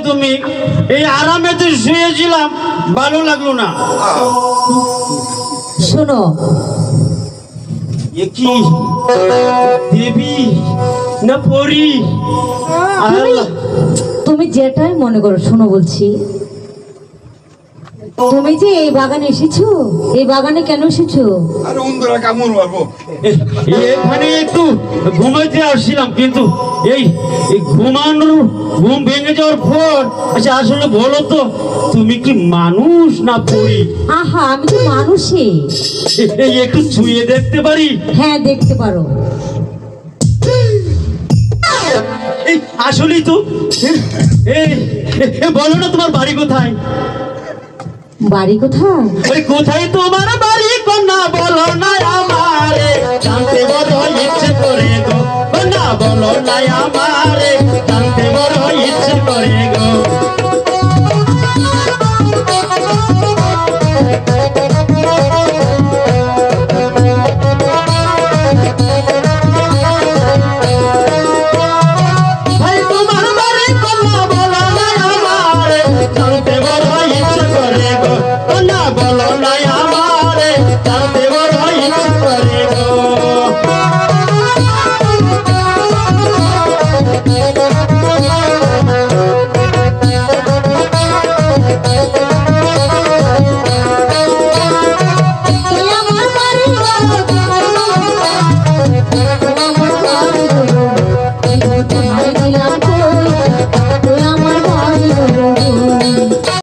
তুমি? এই আরামে তো শুয়েছিলাম, ভালো লাগলো না। শোনো, এ কি দেবী না পরি? তুমি যেটাই মনে করো, শোনো বলছি, তুমি যে এই বাগানে এসেছো, এই বাগানে কেন এসেছো? আরে উন্দরা কামড় মারবো। এখানে একটু ঘুমাইতে আসছিলাম, কিন্তু এই ঘুমানোর ঘুম ভেঙে যাওয়ার পর, আচ্ছা আসলে বলো তো, তুমি কি মানুষ না পরি? আহা, আমি তো মানুষই। একটু ছুঁয়ে দেখতে পারি? হ্যাঁ, দেখতে পারো। এই আসলেই তো। বলো না তোমার বাড়ি কোথায়? বাড়ি কোথায়? ওই কোথায় তোমার বাড়ি কন্যা, বলো না আমারে, জানতে বড় ইচ্ছে করে গো, কন্যা বলো না আমারে, জানতে বড়